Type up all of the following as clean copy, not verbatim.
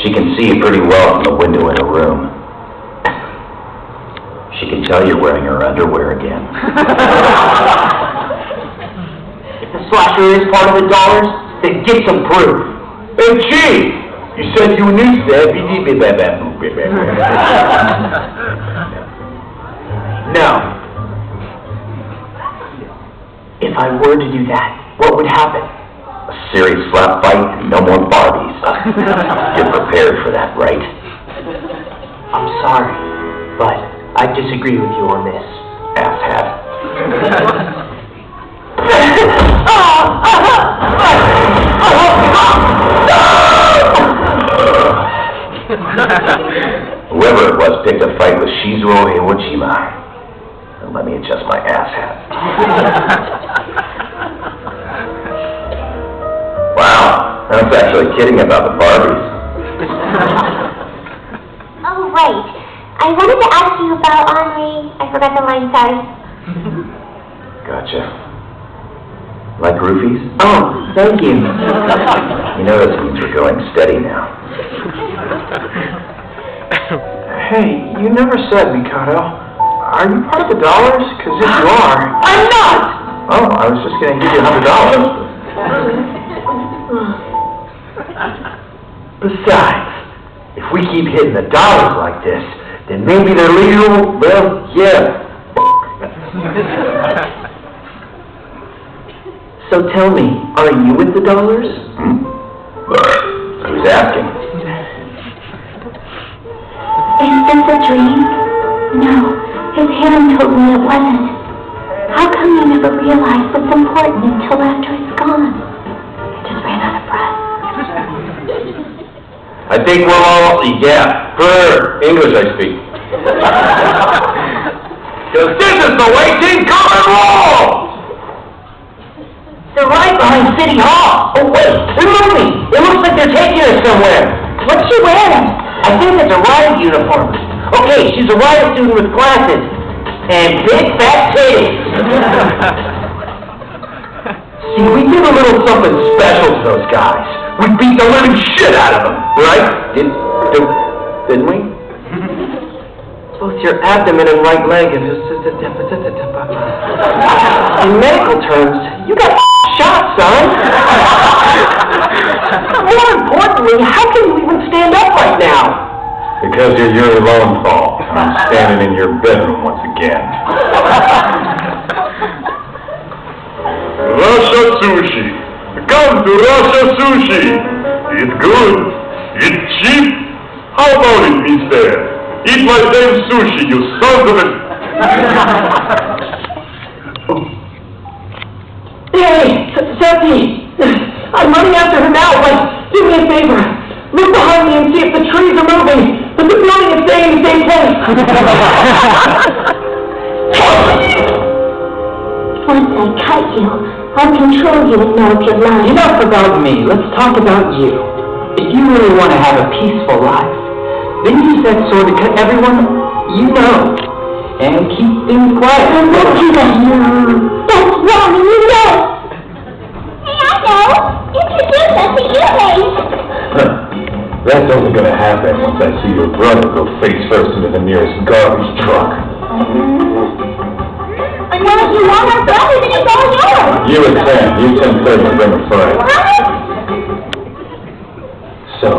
She can see you pretty well from the window in her room. She can tell you're wearing her underwear again. If the slasher is part of the dollars, then get some proof. Hey, Chief! You said you knew that. No. If I were to do that, what would happen? A serious slap fight and no more Barbies. You're prepared for that, right? I'm sorry, but I disagree with you on this. Asshat. Whoever it was picked a fight with Shizuru Iwajima. And let me adjust my asshat. Wow, I was actually kidding about the Barbies. Oh, right. I wanted to ask you about Henri. I forgot the line, sorry. Gotcha. Like roofies? Oh, thank you. You know this means we're going steady now. Hey, you never said, Mikado. Are you part of the dollars? Because if you are... I'm not! Oh, I was just going to give you $100. Besides, if we keep hitting the dollars like this, then maybe they're legal, well, yeah. So tell me, are you with the dollars? Who's asking? Is this a dream? No, his hand told me it wasn't. How come you never realized what's important until after it's gone? I just ran out of breath. I think we're all, yeah, per English I speak. Because this is the way Team Color rolls! They're right behind City Hall. Oh, wait, they're moving. It looks like they're taking us somewhere. What's she wearing? I think it's a riot uniform. Okay, she's a riot student with glasses. And big fat titties. See, we did a little something special to those guys. We beat the living shit out of them, right? Didn't we? Both your abdomen and right leg is... In medical terms, you got shot, son. More importantly, how can you even stand up right now? Because you're Yuri Lowenthal, and I'm standing in your bedroom once again. Russia sushi. Come to Russia sushi. It's good. It's cheap. How about it, mister? Eat my damn sushi, you sons of a... Hey, Seppi! I'm running after her now, but do me a favor. Look behind me and see if the trees are moving, but the building is staying in the same place. Once I cut you, I'll control you and know if you're lying. Enough about me. Let's talk about you. If you really want to have a peaceful life, then use that sword to cut everyone you know. And keep things quiet. Don't do that. That's wrong, and you know. Hey, I know. Introduce us to you, That's only gonna happen once I see your brother go face first into the nearest garbage truck. But now if you want our brother, then it's all yours. You and Sam, you 10:30 and bring a friend. So,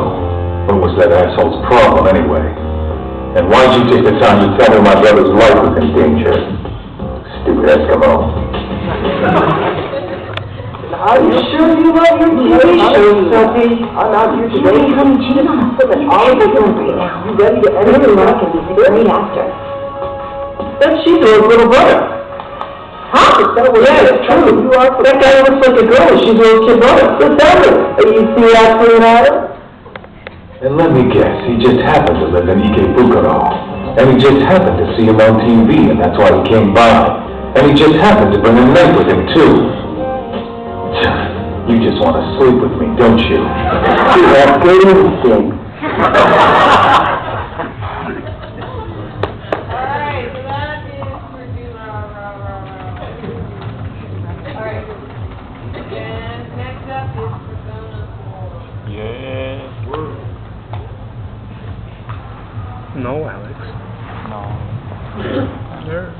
what was that asshole's problem anyway? And why'd you take the time to tell me my brother's life was in danger? Stupid Eskimo. Are you sure you like your TV show, Sophie? I'm out here today. Honey, she's on a foot all over right now. You ready to end Really your like life? him. He's a great actor. That's Shizuo's little brother. Huh? Yeah, it's true. That guy looks like a girl. She's a little kid brother. Let's tell her. You see that for an hour? And let me guess, he just happened to live in Ikebukuro. And he just happened to see him on TV, and that's why he came by. And he just happened to bring a knife with him, too. You just want to sleep with me, don't you? That's good instinct. Alright, so that is for Durarara. Alright. And next up is Perona 4. Yeah. No, Alex. No. There.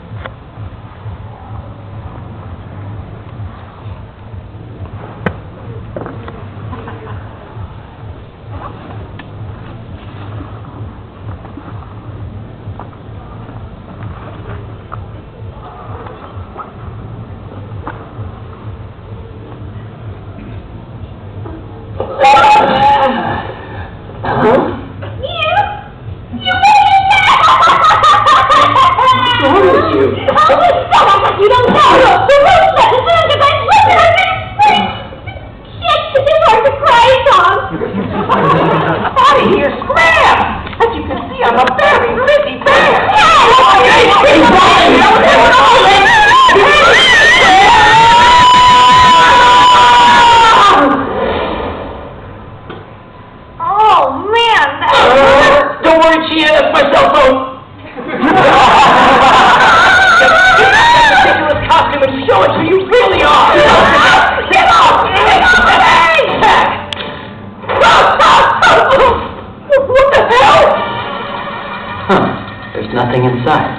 Nothing inside.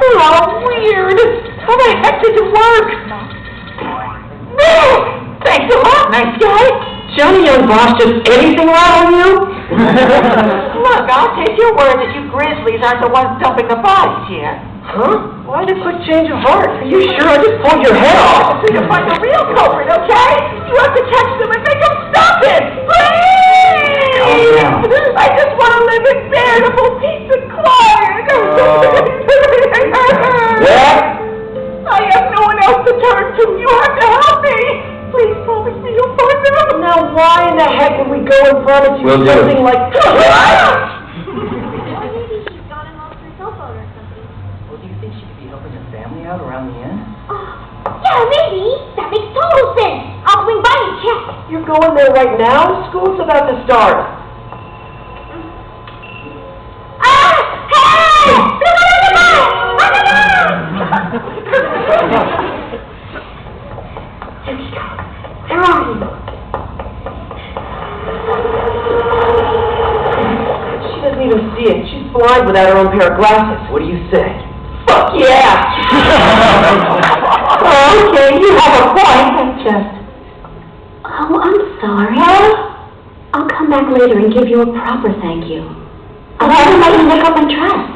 Oh, weird. How the heck did it work? Thanks a lot, nice guy. Johnny Young Boss, just anything wrong with you? Look, I'll take your word that you grizzlies aren't the ones dumping the bodies here. Huh? Why the quick change of heart? Are you sure I just pulled your head off? So you find the real culprit, okay? You have to catch them and make them stop it! Please! Calm down. I just want to live in veritable peace and quiet. What? I have no one else to turn to. You have to help me. Please promise me you'll find them. Now why in the heck would we go and promise you We'll do something it. like... Maybe she's got him off her cell phone or something. Well, do you think she could be helping her family out around the inn? Yeah, maybe. That makes total sense. I'll swing by and check. You're going there right now? School's about to start. Ah! Hey! Here we go. Where are you? She doesn't even see it. She's blind without her own pair of glasses. What do you say? Fuck yeah! Okay, you have a point. That's just... Oh, I'm sorry. I'll come back later and give you a proper thank you. I'll have my make up and dress.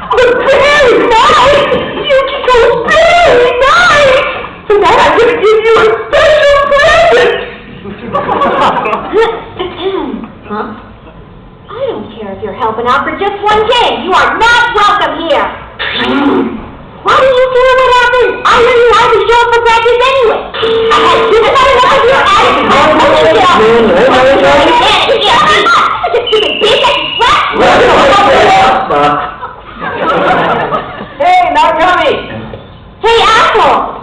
Very nice! Yukiko's very nice! For that, I'm going to give you a special present! Huh? I don't care if you're helping out for just one day. You are not welcome here. Why do you care what happens? I know you have to show up for practice anyway. I had just about enough of your attitude. Hey, not coming! Hey, Apple!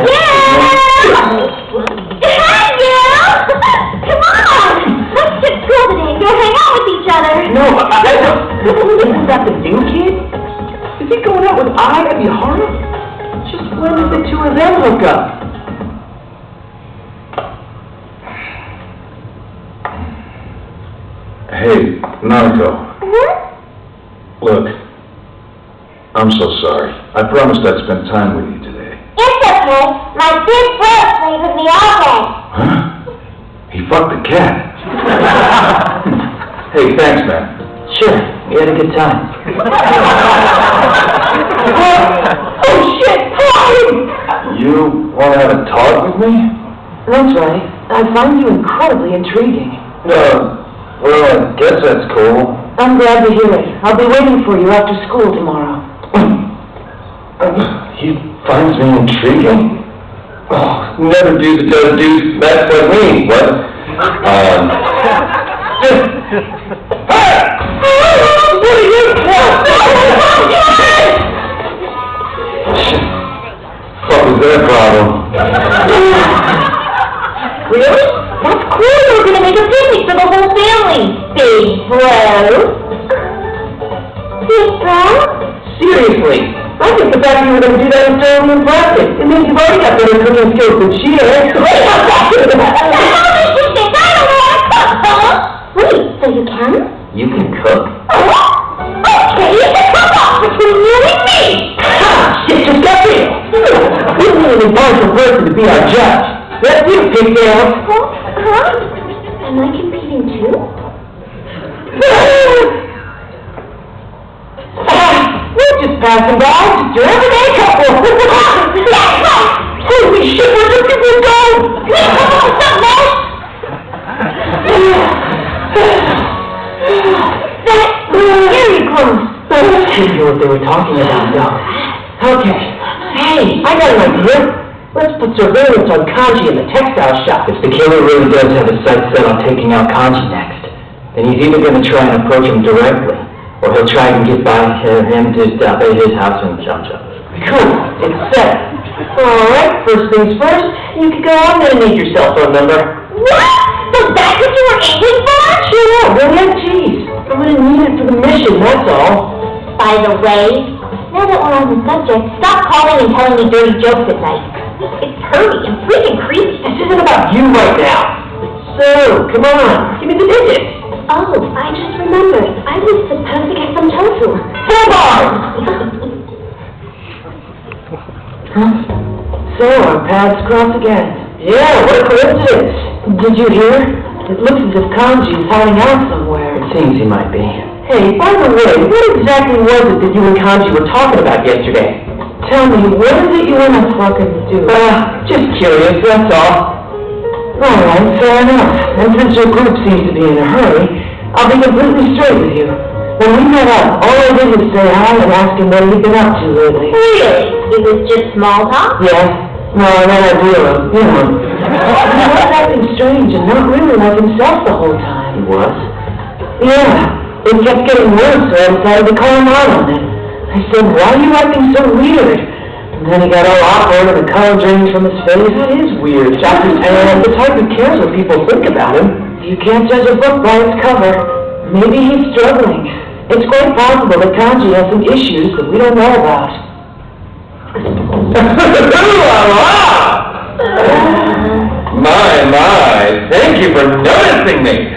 Yeah! Hi, Bill! Come on! Let's skip school today and go hang out with each other. No, isn't that the new kid? Is he going out with I, Abby Hara? Just when did the two of them hook up? Hey, Naruto. Look, I'm so sorry. I promised I'd spend time with you today. It's okay. My big brother plays with me all day. Huh? He fucked the cat. Hey, thanks, man. Sure, we had a good time. Oh, shit! Hi! You want to have a talk with me? That's right. I find you incredibly intriguing. Well, I guess that's cool. I'm glad to hear it. I'll be waiting for you after school tomorrow. He finds me intriguing? Oh, never dudes that does dudes that's like me. What? Hey! What are you Fuck is that problem? Really? That's cool. We're gonna make a picnic for the whole family. Big bro. Big bro? Seriously, I think the fact you were going to do that is totally impressive. It means you've already got better cooking skills than she has. Wait, how about you? I don't know how to cook, huh? Wait, so you can? You can cook? Oh, big dance? Huh? Am I competing too? We're just passing by, just your everyday couple. Holy shit, where did people go? That's very close. I didn't know what they were talking about, though. Okay. Hey, I got an idea. Let's put surveillance on Kanji in the textile shop. If the killer really does have his sights set on taking out Kanji next, then he's either going to try and approach him directly, or he'll try and get by him to stop at his house in Chum-Chum. Cool. It's set. Alright, first things first, you can go on there and need your cell phone number. What? So that's what you were aiming for? Sure, really? Jeez. I'm gonna need it for the mission, that's all. By the way, now that we're on the subject, stop calling and telling me dirty jokes at night. It's pervy and freaking creepy. This isn't about you right now. So, come on, give me the digits. Oh, I just remembered. I was supposed to get some tofu. 4 bars! Huh? So, our paths cross again. Yeah, what a coincidence. Did you hear? It looks as if Kanji is hiding out somewhere. It seems he might be. Hey, by the way, what exactly was it that you and Kanji were talking about yesterday? Tell me, what is it you want to fucking do? Just curious, that's all. Alright, fair enough. And since your group seems to be in a hurry, I'll be completely straight with you. When we met up, all I did was say hi and ask him what he'd been up to lately. Really? It was just small talk? Yeah. No, that idea of, He was acting strange and not really like himself the whole time. He was? Yeah. It kept getting worse, so I decided to call him out on it. I said, why are you acting so weird? And then he got all awkward and the color drained from his face. That is weird. And the type who cares what people think about him. You can't judge a book by its cover. Maybe he's struggling. It's quite possible that Kanji has some issues that we don't know about. My, thank you for noticing me.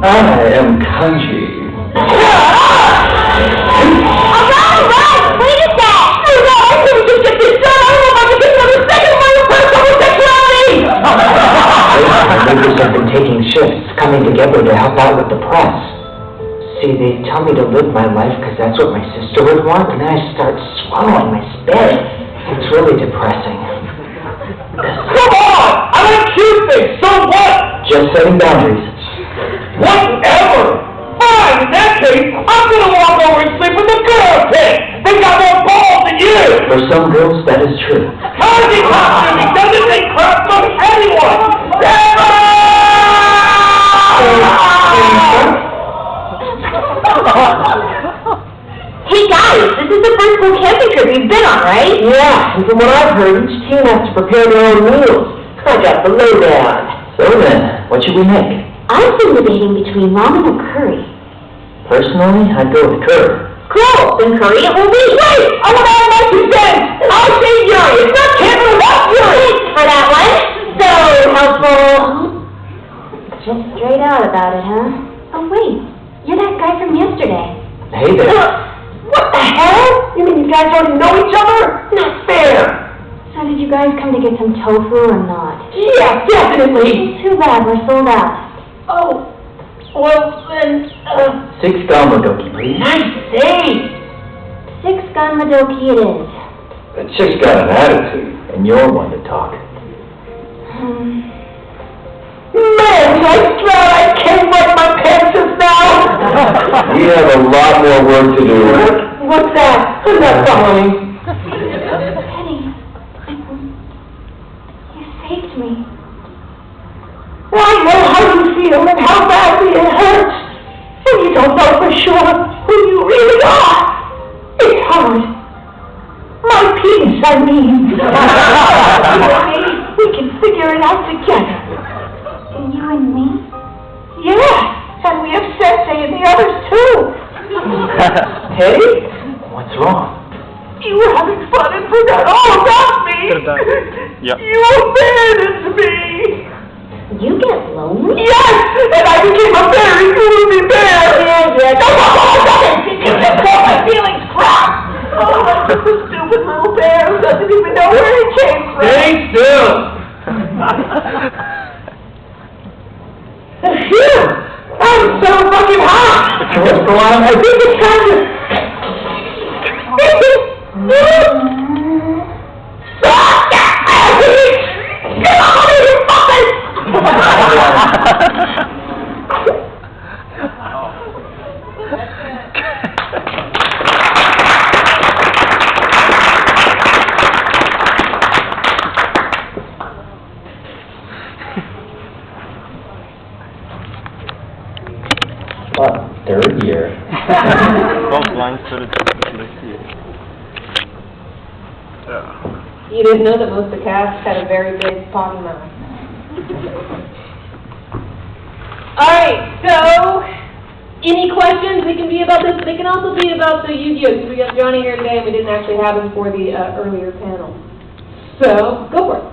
I am Kanji. Alright! Wait a sec! Oh no, I couldn't just get this done! I don't know if I can get another second one of first homosexuality! Neighbors have been taking shifts, coming together to help out with the press. See, they tell me to live my life because that's what my sister would want, and then I start swallowing my spit. It's really depressing. Come on! I like cute things, so what? Just setting boundaries. Whatever! Fine, in that case, I'm gonna walk over and sleep in the girl pit! They got more balls than you! For some girls, that is true. Kanji costuming doesn't take crap from anyone! Hey guys, this is the first school camping trip you've been on, right? Yeah, and from what I've heard, each team has to prepare their own meals. I got the lowdown. So then, what should we make? I've been debating between ramen or curry. Personally, I'd go with curry. Cool, then curry it will be. Wait! I want to add my 2 cents! I'll say Yuri! It's not camping without Yuri! Thanks for that one. So helpful. Just straight out about it, huh? Oh wait, you're that guy from yesterday. Hey there. What the hell? You mean you guys already know each other? Not fair! So did you guys come to get some tofu or not? Yeah, definitely! Too bad, we're sold out. Oh, well then, 6 Galmadoki, please. nice save! 6 gun Madoki it is. That chick's got an attitude. And you're one to talk. Man, I glad I came like my pants just now! We have a lot more work to do. What's that? I'm not following. Penny, you saved me. I know how you feel and how badly it hurts. And you don't know for sure who you really are. It's hard. My penis, I mean. You and me, we can figure it out together. You and me? Yeah, and we have Sensei and the others too. Hey? What's wrong? You were having fun and forgot all about me. Yep. You abandoned me. You get lonely? Yes, and I became a very gloomy bear. Yeah. You just call my feelings crap. Oh, this stupid little bear who doesn't even know where he came from. Stay still! so fucking hot! What's going on? I think it's kind of... Third year. You didn't know that most of the cast had a very big potty mouth. Alright, so, any questions? They can be about this, they can also be about the Yu-Gi-Oh! Because we got Johnny here today and we didn't actually have him for the earlier panel. So, go for it.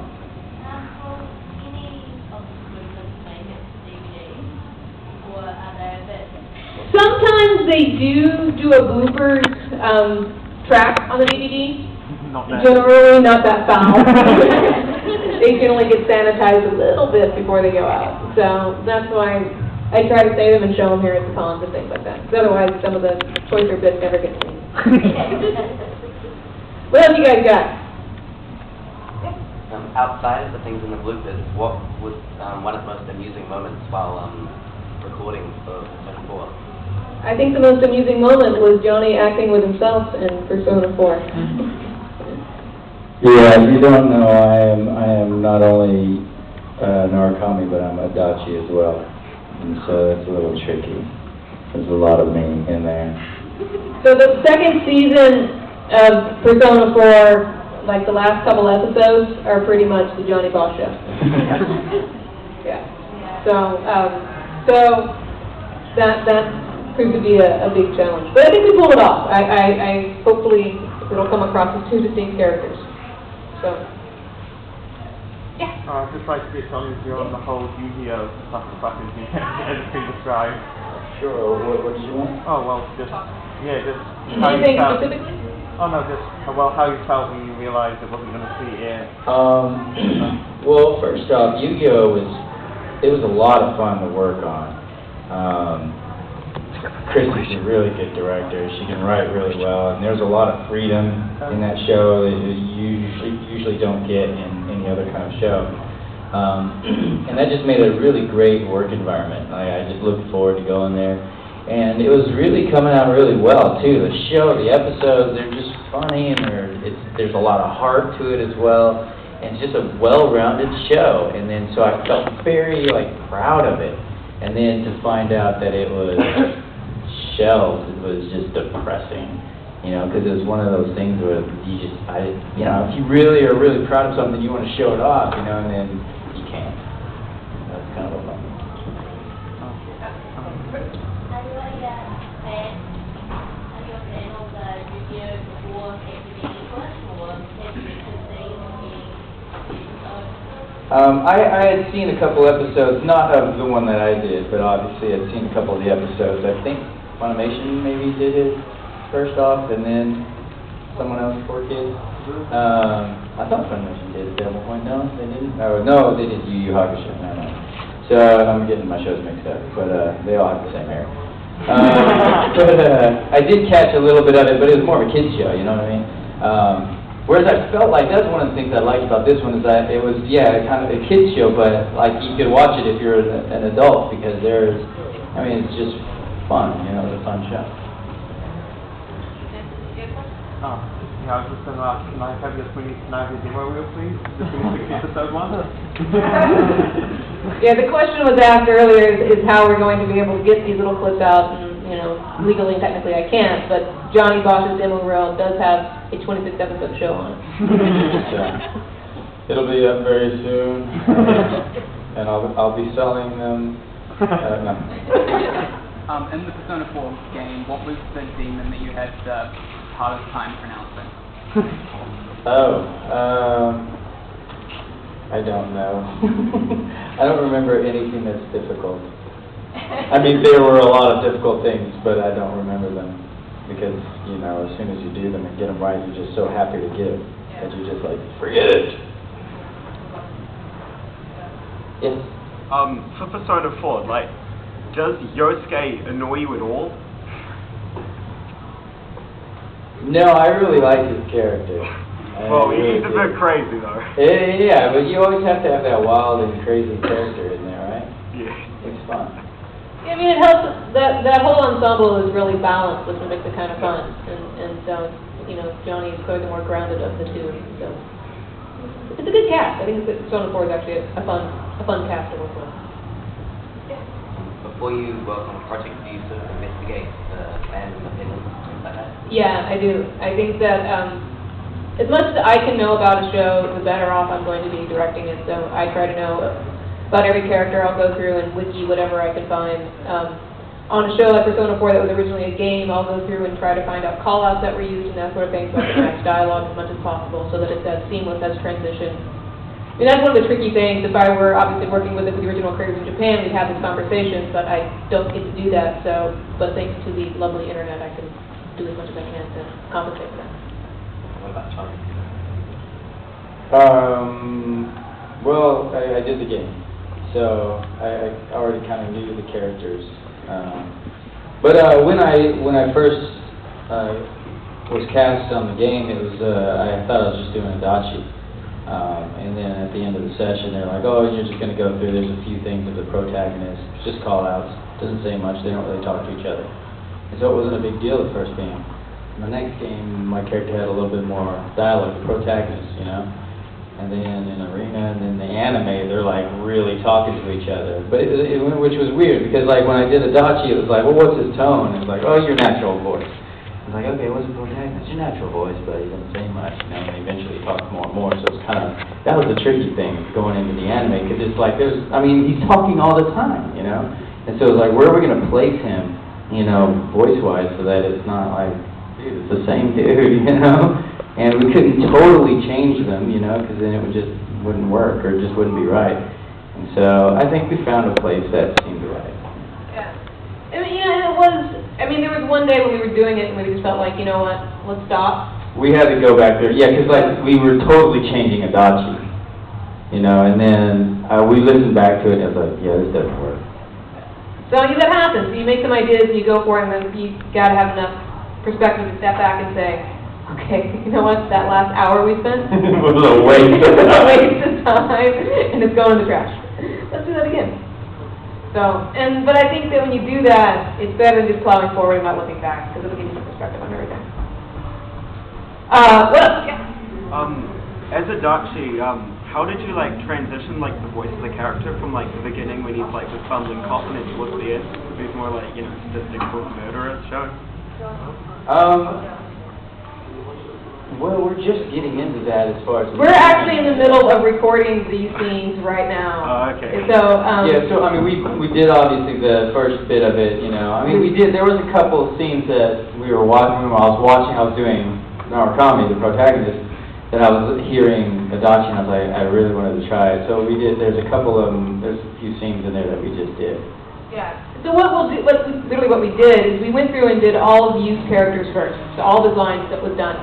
Sometimes they do a bloopers track on the DVD. Generally not that foul. They generally get sanitized a little bit before they go out. So that's why I try to save them and show them here at the cons and things like that. Because otherwise some of the choicer bits never get seen. What else you guys got? Outside of the things in the bloopers, what was one of the most amusing moments while recording for Persona 4? I think the most amusing moment was Johnny acting with himself in Persona 4. Yeah, if you don't know, I am not only Narukami, but I'm a Dachi as well. And so that's a little tricky. There's a lot of me in there. So the second season of Persona 4, like the last couple episodes, are pretty much the Johnny Bouch show. Yeah. So that proved to be a big challenge. But I think we pulled it off. I hopefully it'll come across as two distinct characters. So, yeah. I'd just like to get some of you on the whole Yu-Gi-Oh! Stuff as everything described. Sure, what do you want? Oh, well, just how you Anything felt. specifically? Oh, no, just, how you felt when you realized it wasn't going to see air. Well, first off, Yu-Gi-Oh! It was a lot of fun to work on. Kristi's a really good director. She can write really well, and there's a lot of freedom in that show that you usually don't get in any other kind of show. And that just made it a really great work environment. I just looked forward to going there. And it was really coming out really well, too. The show, the episodes, they're just funny, and there's a lot of heart to it as well. And it's just a well-rounded show. And then so I felt very, proud of it. And then to find out that it was shelved, it was just depressing, because it was one of those things where if you really are really proud of something, you want to show it off, and then you can't. That's kind of a bummer. I had seen a couple episodes, not of the one that I did, but obviously I'd seen a couple of the episodes. I think Funimation maybe did it first off, and then someone else, 4Kids. I thought Funimation did it at one point. No, they didn't? Oh, no, they did Yu Yu Hakusho. No. So I'm getting my shows mixed up, but they all have the same hair. But I did catch a little bit of it, but it was more of a kid's show, you know what I mean? Whereas I felt like that's one of the things I liked about this one is that it was, kind of a kid's show, but you could watch it if you're an adult because it's just fun, it's a fun show. I was just going to ask, can I have your demo reel, please? Just finish episode 1. Yeah, the question was asked earlier is how we're going to be able to get these little clips out, and, legally and technically I can't, but Johnny Bouch's demo reel does have a 26-episode show on it. It'll be up very soon, and I'll be selling them. No. In the Persona 4 game, what was the demon that you had the hardest time pronouncing? I don't know. I don't remember anything that's difficult. There were a lot of difficult things, but I don't remember them. Because, as soon as you do them and get them right, you're just so happy to give that you're just forget it. Yes? For Persona 4, does Yosuke annoy you at all? No, I really like his character. Well, he's a bit crazy, though. Yeah, but you always have to have that wild and crazy character in there, right? Yeah. It's fun. Yeah, I mean, it helps, that whole ensemble is really balanced, which makes it kind of fun. And so, you know, Johnny is probably the more grounded of the two, so. It's a good cast. I think Persona 4 is actually a fun cast to work with. Before you work on a project, do you sort of investigate the fans' opinions, things like that? Yeah, I do. I think that as much as I can know about a show, the better off I'm going to be directing it. So I try to know about every character. I'll go through and wiki whatever I can find. On a show like Persona 4 that was originally a game, I'll go through and try to find out call-outs that were used and that sort of thing, so I can match dialogue as much as possible so that it's as seamless as transition. I mean, that's one of the tricky things. If I were obviously working with the original creators in Japan, we'd have this conversation, but I don't get to do that, so, but thanks to the lovely internet, I can do as much as I can to compensate for that. What about John? Well, I did the game, so I already kind of knew the characters. But when I first was cast on the game, it was I thought I was just doing a dachi, and then at the end of the session, they're like, "Oh, you're just going to go through. There's a few things of the protagonist, just call-outs. Doesn't say much. They don't really talk to each other." And so it wasn't a big deal the first game. In the next game, my character had a little bit more dialogue, the protagonist, you know. And then in Arena and in the anime, they're like really talking to each other. But which was weird because like when I did Adachi, it was like, well, what's his tone? It's like, oh, your natural voice. I was like, okay, what's the protagonist? Your natural voice, but he doesn't say much, you know. And eventually he talks more and more. So it's kind of, that was the tricky thing going into the anime because it's like he's talking all the time, you know. And so it's like, where are we going to place him, you know, voice-wise, so that it's not like, dude, it's the same dude, you know. And we couldn't totally change them, you know, because then it wouldn't work or just wouldn't be right. And so I think we found a place that seemed right. Yeah. I mean, and it was, there was one day when we were doing it and we just felt like, you know what, let's stop. We had to go back there, yeah, because like we were totally changing Adachi, you know, and then we listened back to it and it was like, yeah, this doesn't work. So that happens. You make some ideas and you go for it, and then you got to have enough perspective to step back and say, okay, you know what, that last hour we spent was a waste of time. a waste of time, and it's going in the trash. Let's do that again. So, but I think that when you do that, it's better than just plowing forward and not looking back, because it'll give you some perspective on everything. What else? Yeah. As a Dachi, how did you transition the voice of the character from the beginning when he's this bumbling cop and then towards the end? He's more statistical murderer show? Well, we're just getting into that as far as... We're actually in the middle of recording these scenes right now. Oh, okay. So, yeah, so, we did obviously the first bit of it, you know. There was a couple of scenes that we were watching, I was doing Narakami, the protagonist, that I was hearing Adachi, and I was like, I really wanted to try it. So there's a couple of them, there's a few scenes in there that we just did. Yeah. So what we did is we went through and did all of the used characters first, so all the lines that was done.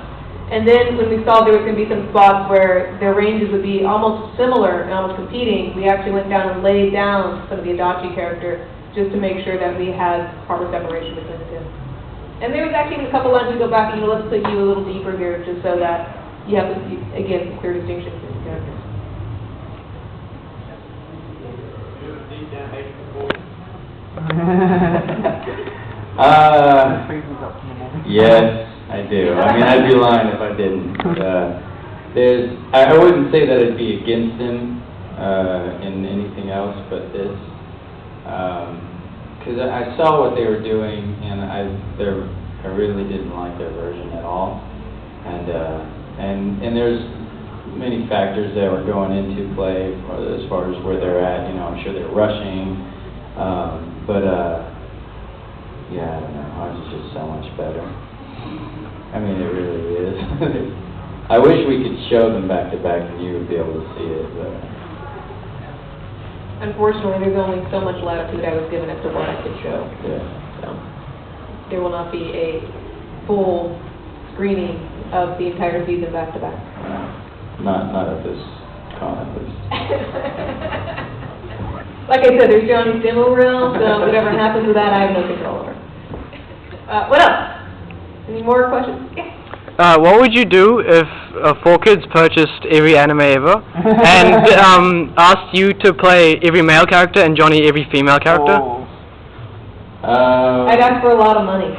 And then when we saw there was going to be some spots where their ranges would be almost similar and almost competing, we actually went down and laid down some of the Adachi character just to make sure that we had proper separation between the two. And there was actually a couple lines we go back and let's put you a little deeper here just so that you have, again, clear distinction between the characters. Yes, I do. I'd be lying if I didn't. I wouldn't say that I'd be against him in anything else but this, because I saw what they were doing, and I really didn't like their version at all, and there's many factors that were going into play as far as where they're at. You know, I'm sure they're rushing, but yeah, I don't know. Ours is just so much better. It really is. I wish we could show them back to back and you would be able to see it, but... Unfortunately, there's only so much latitude I was given as to what I could show. Yeah. So, there will not be a full screening of the entire season back to back. Not at this con, at least. Like I said, there's Johnny's demo reel, so whatever happens with that, I have no control over. What else? Any more questions? Yeah. What would you do if 4Kids purchased every anime ever and asked you to play every male character and Johnny every female character? I'd ask for a lot of money.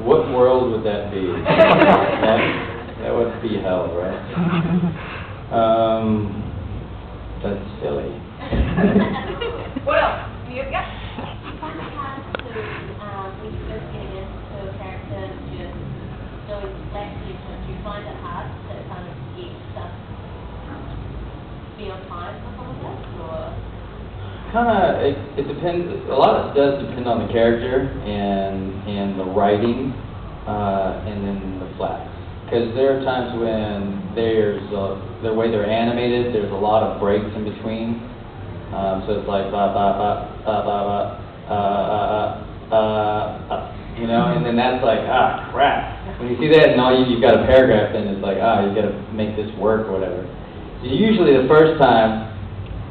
What world would that be? that would be hell, right? That's silly. What else? Yeah. Do you find it hard to kind of get stuff be on time for some of this, or? It depends. A lot of it does depend on the character and the writing, and then the flags. Because there are times when the way they're animated, there's a lot of breaks in between. So it's like ba ba ba ba ba ba you know, and then that's like, crap. When you see that and all you've got a paragraph, then it's like, you've got to make this work or whatever. So usually the first time,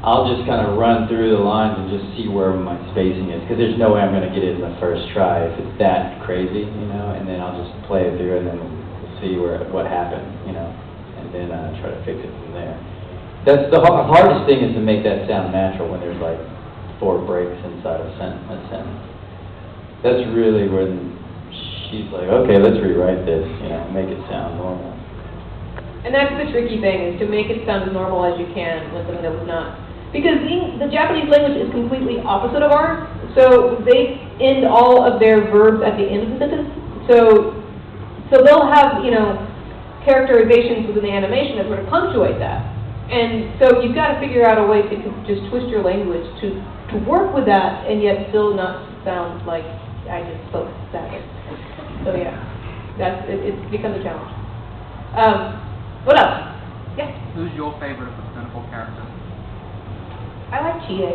I'll just kind of run through the lines and just see where my spacing is, because there's no way I'm going to get it in the first try if it's that crazy, you know, and then I'll just play it through and then we'll see what happened, you know, and then try to fix it from there. That's the hardest thing, is to make that sound natural when there's like 4 breaks inside a sentence. That's really when she's like, okay, let's rewrite this, you know, make it sound normal. And that's the tricky thing, is to make it sound as normal as you can with something that was not. Because the Japanese language is completely opposite of ours, so they end all of their verbs at the end of the sentence. So they'll have, you know, characterizations within the animation that sort of punctuate that. And so you've got to figure out a way to just twist your language to work with that and yet still not sound like I just spoke that way. So yeah, it becomes a challenge. What else? Yeah? Who's your favorite of the Persona 4 characters? I like Chie.